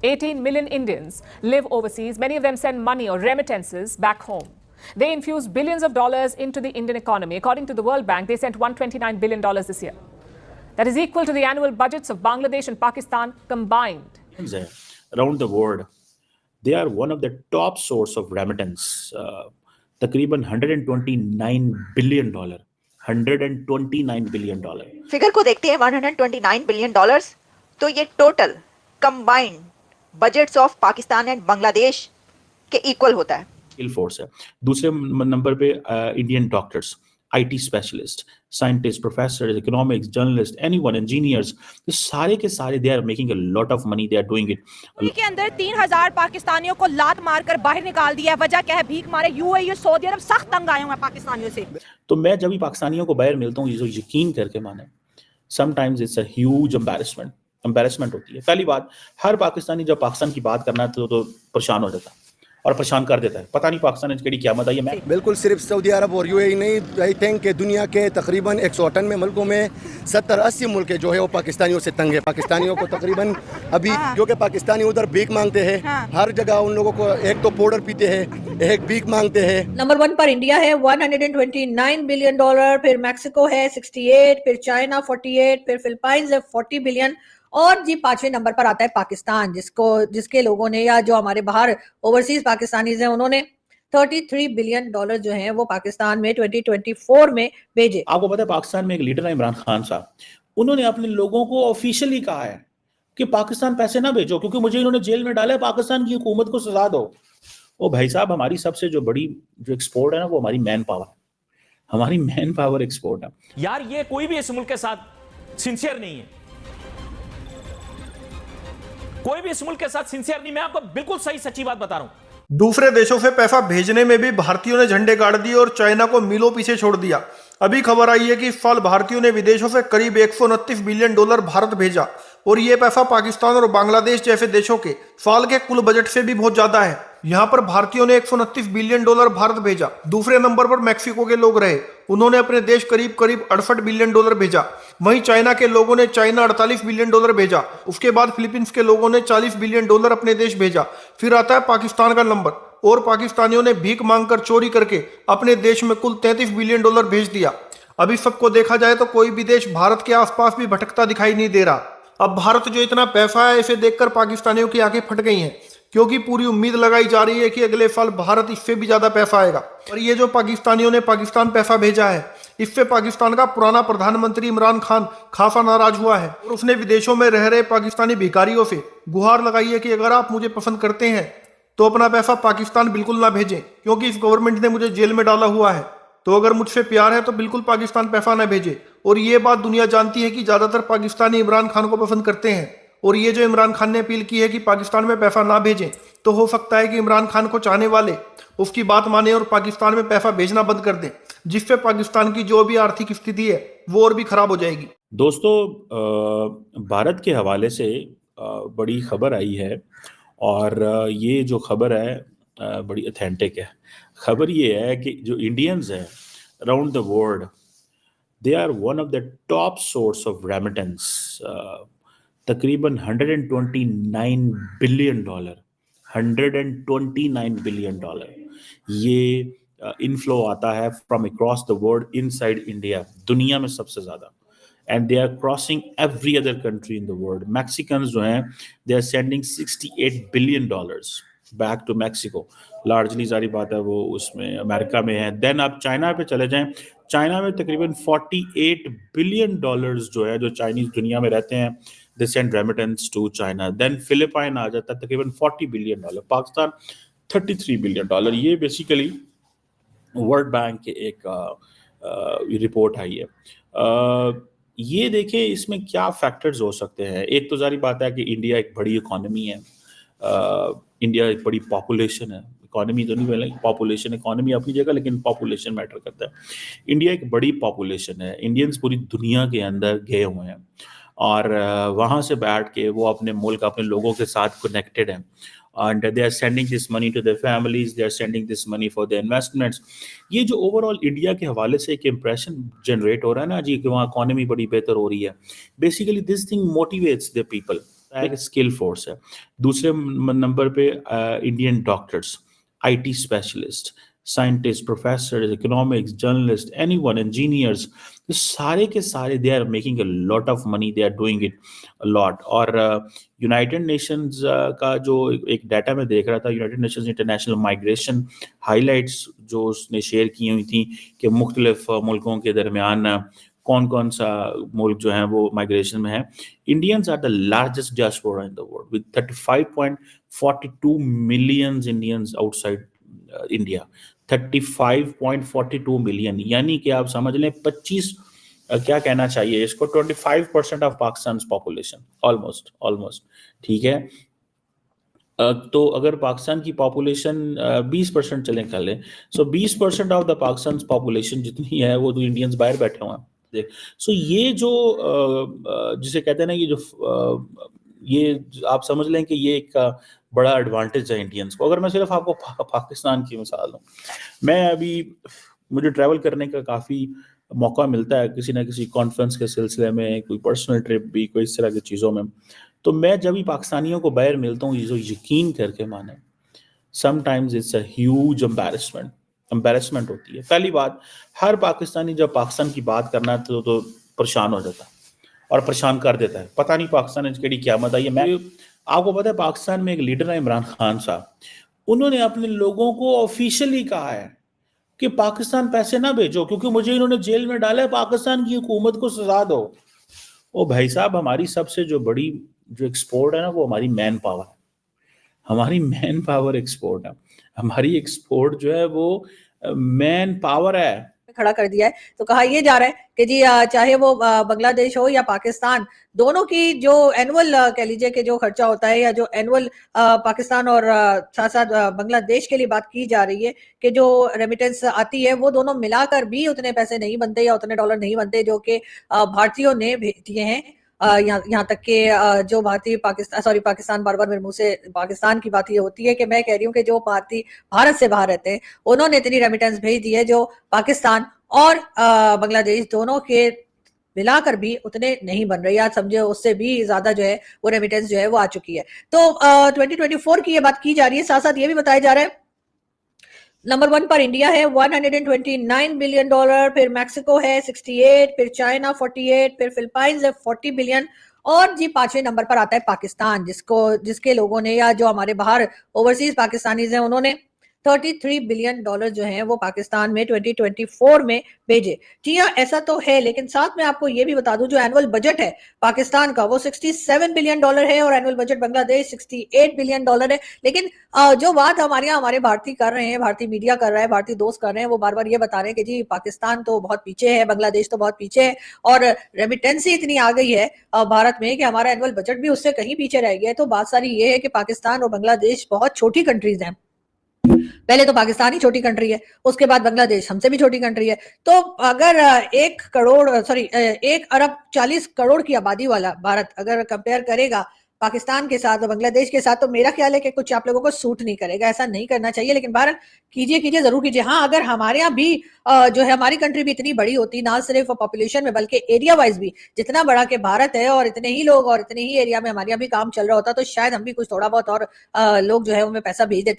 18 million Indians live overseas. Many of them send money or remittances back home. They infuse billions of dollars into the Indian economy. According to the World Bank, they sent $129 billion this year. That is equal to the annual budgets of Bangladesh and Pakistan combined. Around the world, they are one of the top source of remittance. तकरीबन $129 billion. $129 billion. Figure को देखते हैं $129 billion, तो ये total combined budgets of Pakistan and Bangladesh के equal होता है. Skill force है. दूसरे नंबर पे Indian doctors, IT specialist, scientist, professor, economics, journalist, anyone, engineers, ये सारे के सारे they are making a lot of money, they are doing it. के अंदर 3000 पाकिस्तानियों को लात मारकर बाहर निकाल दिया है. वजह क्या है? भीख मारे. यूएई, सऊदी अरब सख्त तंग आए हुए हैं पाकिस्तानियों से. तो मैं जब भी पाकिस्तानियों को बाहर मिलता हूँ, यकीन करके माने, sometimes it's a huge embarrassment होती है. पहली बात, हर पाकिस्तानी जब पाकिस्तान की बात करना तो परेशान हो जाता है और परेशान कर देता है. पता नहीं पाकिस्तान की केड़ी क़यामत आई है. मैं बिल्कुल सिर्फ सऊदी अरब और यूएई नहीं, आई थिंक कि दुनिया के तकरीबन 198 मुल्कों में 70-80 मुल्क जो है वो पाकिस्तानियों से तंग है. पाकिस्तानियों को तकरीबन अभी क्योंकि पाकिस्तानी उधर भीख मांगते हैं, हर जगह उन लोगों को एक तो पाउडर पीते हैं, एक भीख मांगते हैं. नंबर 1 पर इंडिया है $129 बिलियन, फिर मैक्सिको है 68, फिर चाइना 48, फिर फिलीपींस है 40 बिलियन, और जी 5वें नंबर पर आता है पाकिस्तान, जिसके लोगों ने, या जो हमारे बाहर ओवरसीज पाकिस्तानीज हैं, उन्होंने $33 बिलियन जो हैं वो पाकिस्तान में 2024 में भेजे. आपको पता है पाकिस्तान में एक लीडर है इमरान खान साहब, उन्होंने अपने लोगों को ऑफिशियली कहा है कि पाकिस्तान पैसे ना भेजो क्योंकि मुझे इन्होंने जेल में डाला है, पाकिस्तान की हुकूमत को सजा दो. ओ भाई साहब, हमारी सबसे जो बड़ी जो एक्सपोर्ट है ना, वो हमारी मैन पावर, हमारी मैन पावर एक्सपोर्ट है. यार ये कोई भी इस मुल्क के साथ सिंसियर नहीं है, कोई भी इस मुल्क के साथ सिंसियर नहीं. मैं आपको बिल्कुल सही सच्ची बात बता रहा हूं. दूसरे देशों से पैसा भेजने में भी भारतीयों ने झंडे गाड़ दिए और चाइना को मीलों पीछे छोड़ दिया. अभी खबर आई है कि इस साल भारतीयों ने विदेशों से करीब $129 बिलियन भारत भेजा, और ये पैसा पाकिस्तान और बांग्लादेश जैसे देशों के साल के कुल बजट से भी बहुत ज्यादा है. यहाँ पर भारतीयों ने $129 बिलियन भारत भेजा. दूसरे नंबर पर मैक्सिको के लोग रहे, उन्होंने अपने देश करीब $68 बिलियन भेजा. वहीं चाइना के लोगों ने $48 बिलियन भेजा. उसके बाद फिलीपींस के लोगों ने $40 बिलियन अपने देश भेजा. फिर आता है पाकिस्तान का नंबर, और पाकिस्तानियों ने भीख मांगकर चोरी करके अपने देश में कुल $33 बिलियन भेज दिया. अभी सबको देखा जाए तो कोई भी देश भारत के आसपास भी भटकता दिखाई नहीं दे रहा. अब भारत जो इतना पैसा है, इसे देखकर पाकिस्तानियों की आंखें फट गई हैं, क्योंकि पूरी उम्मीद लगाई जा रही है कि अगले साल भारत इससे भी ज्यादा पैसा आएगा. और ये जो पाकिस्तानियों ने पाकिस्तान पैसा भेजा है, इससे पाकिस्तान का पुराना प्रधानमंत्री इमरान खान खासा नाराज हुआ है, और उसने विदेशों में रह रहे पाकिस्तानी भिखारियों से गुहार लगाई है कि अगर आप मुझे पसंद करते हैं तो अपना पैसा पाकिस्तान बिल्कुल ना भेजें, क्योंकि इस गवर्नमेंट ने मुझे जेल में डाला हुआ है. तो अगर मुझसे प्यार है तो बिल्कुल पाकिस्तान पैसा ना भेजे. और ये बात दुनिया जानती है कि ज्यादातर पाकिस्तानी इमरान खान को पसंद करते हैं. और ये जो इमरान खान ने अपील की है कि पाकिस्तान में पैसा ना भेजें, तो हो सकता है कि इमरान खान को चाहने वाले उसकी बात माने और पाकिस्तान में पैसा भेजना बंद कर दें, जिससे पाकिस्तान की जो भी आर्थिक स्थिति है वो और भी खराब हो जाएगी. दोस्तों, भारत के हवाले से बड़ी खबर आई है, और ये जो खबर है बड़ी ऑथेंटिक है. खबर ये है कि जो इंडियंस हैं around the world, they are one of the top source of remittance. तकरीबन $129 बिलियन, $129 बिलियन ये इनफ्लो आता है from across the world inside India, दुनिया में सबसे ज़्यादा. And they are crossing every other country in the world. Mexicans जो हैं, they are sending $68 billion back to Mexico. Largely सारी बात है वो उसमें अमेरिका में है. देन आप चाइना पे चले जाएं, चाइना में तकरीबन $48 बिलियन जो है, जो चाइनीज दुनिया में रहते हैं, they send remittance to China. Then Philippine आ जाता है, तकरीबन $40 बिलियन. पाकिस्तान $33 बिलियन. ये बेसिकली वर्ल्ड बैंक के एक रिपोर्ट आई है. ये देखें इसमें क्या फैक्टर्स हो सकते हैं. एक तो जारी बात है कि इंडिया एक बड़ी इकोनॉमी है, इंडिया एक बड़ी पॉपुलेशन है. इकोनॉमी तो नहीं बोलेंगे, पॉपुलेशन. इकोनॉमी अपनी जगह, लेकिन पॉपुलेशन मैटर करता है. इंडिया एक बड़ी पॉपुलेशन है. इंडियंस पूरी दुनिया के अंदर गए हुए हैं, और वहाँ से बैठ के वो अपने मुल्क, अपने लोगों के साथ कनेक्टेड हैं. And they are sending this money to their families, they are sending this money for their investments. ये जो ओवरऑल इंडिया के हवाले से एक इम्प्रेशन जनरेट हो रहा है ना जी, कि वहाँ इकोनॉमी बड़ी बेहतर हो रही है, basically this thing motivates the people. एक स्किल फोर्स है। दूसरे नंबर पे Indian doctors, IT specialist, scientist, professor, economics, journalist, anyone, engineers, ये सारे के सारे they are making a lot of money, they are doing it a lot. और United Nations का जो एक डाटा में देख रहा था, United Nations International Migration Highlights जो उसने शेयर की हुई थी कि मुख्तलिफ मुल्कों के दरमियान कौन कौन सा मुल्क जो है वो माइग्रेशन में है। Indians are the largest diaspora in the world with 35.42 million Indians outside India. 35.42 million, यानी कि आप समझ लें 25 क्या कहना चाहिए इसको, 25% ऑफ पाकिस्तान पॉपुलेशन, ऑलमोस्ट ठीक है। तो अगर पाकिस्तान की पॉपुलेशन 20% चले कर लें, सो 20% ऑफ द पाकिस्तान पॉपुलेशन जितनी है वो तो इंडियंस बाहर बैठे हुए हैं। सो ये जो जिसे कहते हैं ना, ये जो ये आप समझ लें कि ये एक बड़ा एडवांटेज है इंडियंस को। अगर मैं सिर्फ आपको पाकिस्तान की मिसाल दूं, मैं अभी मुझे ट्रैवल करने का काफ़ी मौका मिलता है किसी ना किसी कॉन्फ्रेंस के सिलसिले में, कोई पर्सनल ट्रिप भी, कोई इस तरह की चीज़ों में। तो मैं जब भी पाकिस्तानियों को बाहर मिलता हूँ, जो यकीन करके माने, sometimes it's a huge embarrassment होती है। पहली बात, हर पाकिस्तानी जब पाकिस्तान की बात करना है तो परेशान हो जाता है और परेशान कर देता है, पता नहीं पाकिस्तान में केड़ी क़यामत आई है। मैं आपको पता है पाकिस्तान में एक लीडर है इमरान खान साहब, उन्होंने अपने लोगों को ऑफिशियली कहा है कि पाकिस्तान पैसे ना भेजो क्योंकि मुझे इन्होंने जेल में डाला है, पाकिस्तान की हुकूमत को सजा दो। ओ भाई साहब, हमारी सबसे जो बड़ी जो एक्सपोर्ट है ना, वो हमारी मैन पावर है। हमारी मैन पावर एक्सपोर्ट है, हमारी एक्सपोर्ट जो है वो मैन पावर है। खड़ा कर दिया है। तो कहा यह जा रहा है कि जी चाहे वो बांग्लादेश हो या पाकिस्तान, दोनों की जो एनुअल कह लीजिए कि जो खर्चा होता है या जो एनुअल पाकिस्तान और साथ साथ बांग्लादेश के लिए बात की जा रही है कि जो रेमिटेंस आती है वो दोनों मिलाकर भी उतने पैसे नहीं बनते या उतने डॉलर नहीं बनते जो कि भारतीयों ने भेज दिए हैं। यहाँ तक कि जो भारतीय पाकिस्तान बार बार मेरे मुंह से पाकिस्तान की बात ये होती है कि मैं कह रही हूँ कि जो भारतीय भारत से बाहर रहते हैं उन्होंने इतनी रेमिटेंस भेज दी है जो पाकिस्तान और बांग्लादेश दोनों के मिलाकर भी उतने नहीं बन रहे, या समझे उससे भी ज्यादा जो है वो रेमिटेंस जो है वो आ चुकी है। तो 2024 की ये बात की जा रही है। साथ साथ ये भी बताया जा रहा है नंबर 1 पर इंडिया है 129 बिलियन डॉलर, फिर मैक्सिको है 68, फिर चाइना 48, फिर फिलीपींस है 40 बिलियन, और जी 5वें नंबर पर आता है पाकिस्तान, जिसके लोगों ने या जो हमारे बाहर ओवरसीज पाकिस्तानीज हैं उन्होंने 33 बिलियन डॉलर जो हैं वो पाकिस्तान में 2024 में भेजे। जी हाँ, ऐसा तो है, लेकिन साथ में आपको ये भी बता दूं जो एनुअल बजट है पाकिस्तान का वो 67 बिलियन डॉलर है और annual budget Bangladesh 68 billion dollar है। लेकिन जो बात हमारे भारतीय कर रहे हैं, भारतीय मीडिया कर रहा है, भारतीय दोस्त कर रहे हैं, वो बार बार ये बता रहे हैं कि जी पाकिस्तान तो बहुत पीछे है, बांग्लादेश तो बहुत पीछे है और रेमिटेंसी इतनी आ गई है भारत में कि हमारा एनुअल बजट भी उससे कहीं पीछे रह गया है। तो बात सारी ये है कि पाकिस्तान और बांग्लादेश बहुत छोटी कंट्रीज हैं। पहले तो पाकिस्तान ही छोटी कंट्री है, उसके बाद बांग्लादेश हमसे भी छोटी कंट्री है। तो अगर 1 अरब 40 करोड़ की आबादी वाला भारत अगर कंपेयर करेगा पाकिस्तान के साथ और बांग्लादेश के साथ, तो मेरा ख्याल है कि कुछ आप लोगों को सूट नहीं करेगा, ऐसा नहीं करना चाहिए। लेकिन बहरहाल कीजिए जरूर कीजिए। हाँ, अगर हमारे यहाँ भी जो है हमारी कंट्री भी इतनी बड़ी होती, ना सिर्फ पॉपुलेशन में बल्कि एरिया वाइज भी जितना बड़ा के भारत है और इतने ही लोग और इतने ही एरिया में हमारे यहाँ भी काम चल रहा होता, तो शायद हम भी कुछ थोड़ा बहुत और लोग जो है उनमें पैसा भेज देते।